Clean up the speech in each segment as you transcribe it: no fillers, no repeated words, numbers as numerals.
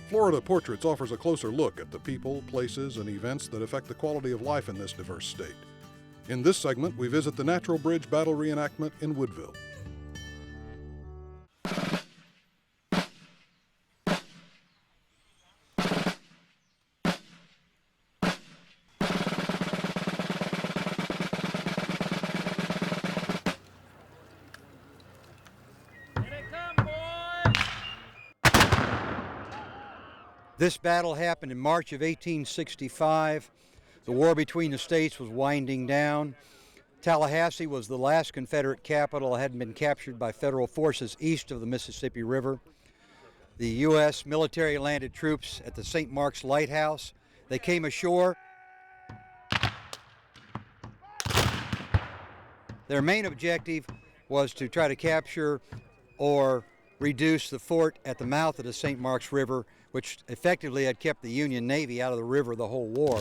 Florida Portraits offers a closer look at the people, places, and events that affect the quality of life in this diverse state. In this segment, we visit the Natural Bridge Battle Reenactment in Woodville. This battle happened in March of 1865. The war between the states was winding down. Tallahassee was the last Confederate capital that hadn't been captured by federal forces east of the Mississippi River. The U.S. military landed troops at the St. Mark's Lighthouse. They came ashore. Their main objective was to try to capture or reduce the fort at the mouth of the St. Mark's River, which effectively had kept the Union Navy out of the river the whole war.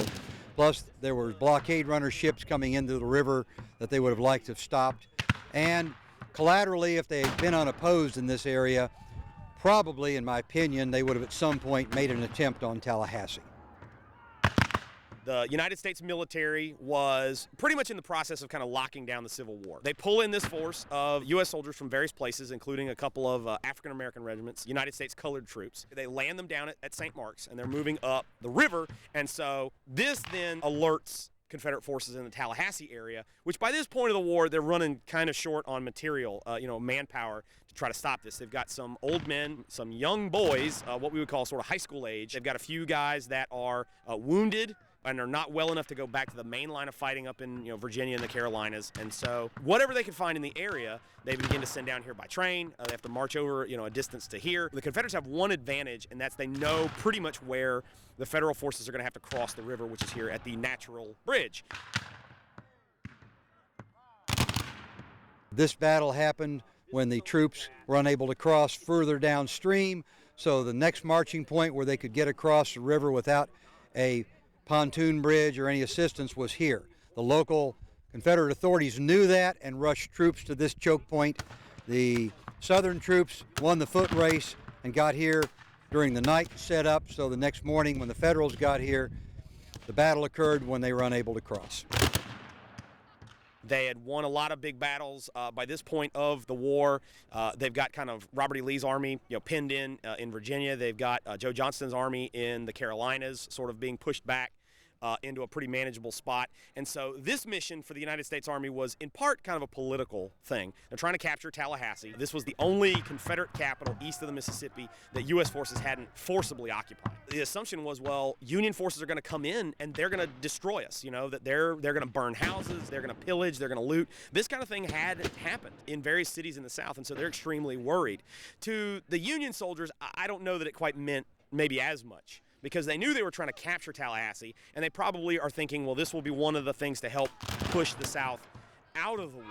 Plus, there were blockade runner ships coming into the river that they would have liked to have stopped. And collaterally, if they had been unopposed in this area, probably, in my opinion, they would have at some point made an attempt on Tallahassee. The United States military was pretty much in the process of kind of locking down the Civil War. They pull in this force of U.S. soldiers from various places, including a couple of African-American regiments, United States colored troops. They land them down at St. Mark's, and they're moving up the river, and so this then alerts Confederate forces in the Tallahassee area, which by this point of the war, they're running kind of short on material, manpower to try to stop this. They've got some old men, some young boys, what we would call sort of high school age. They've got a few guys that are wounded and are not well enough to go back to the main line of fighting up in Virginia and the Carolinas. And so whatever they could find in the area, they begin to send down here by train. They have to march over a distance to here. The Confederates have one advantage, and that's they know pretty much where the Federal forces are going to have to cross the river, which is here at the Natural Bridge. This battle happened when the troops were unable to cross further downstream, so the next marching point where they could get across the river without a pontoon bridge or any assistance was here. The local Confederate authorities knew that and rushed troops to this choke point. The Southern troops won the foot race and got here during the night set up, so the next morning when the Federals got here, the battle occurred when they were unable to cross. They had won a lot of big battles by this point of the war. They've got kind of Robert E. Lee's army, pinned in Virginia. They've got Joe Johnston's army in the Carolinas, sort of being pushed back into a pretty manageable spot. And so this mission for the United States Army was in part kind of a political thing. They're trying to capture Tallahassee. This was the only Confederate capital east of the Mississippi that U.S. forces hadn't forcibly occupied. The assumption was, well, Union forces are going to come in and they're going to destroy us, that they're going to burn houses, they're going to pillage, they're going to loot. This kind of thing had happened in various cities in the South, and so they're extremely worried. To the Union soldiers, I don't know that it quite meant maybe as much, because they knew they were trying to capture Tallahassee, and they probably are thinking, well, this will be one of the things to help push the South out of the war.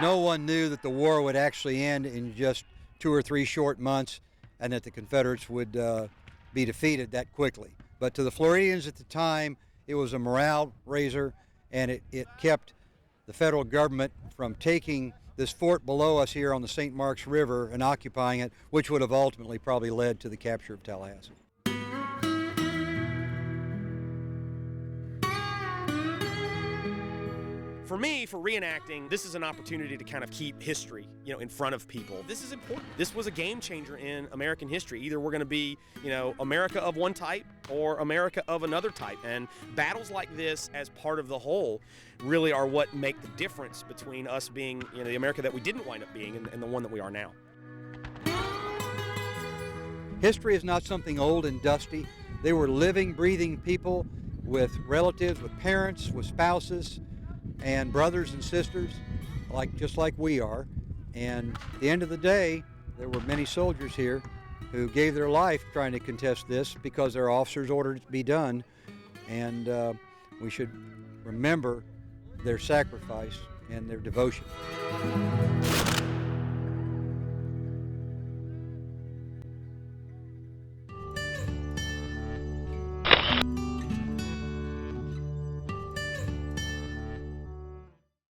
No one knew that the war would actually end in just 2 or 3 short months and that the Confederates would be defeated that quickly. But to the Floridians at the time, it was a morale raiser, and it kept the federal government from taking this fort below us here on the St. Mark's River and occupying it, which would have ultimately probably led to the capture of Tallahassee. For me, for reenacting, this is an opportunity to kind of keep history, in front of people. This is important. This was a game changer in American history. Either we're going to be, America of one type or America of another type. And battles like this as part of the whole really are what make the difference between us being, the America that we didn't wind up being and the one that we are now. History is not something old and dusty. They were living, breathing people with relatives, with parents, with spouses, and brothers and sisters, just like we are. And at the end of the day, there were many soldiers here who gave their life trying to contest this because their officers ordered it to be done. And we should remember their sacrifice and their devotion.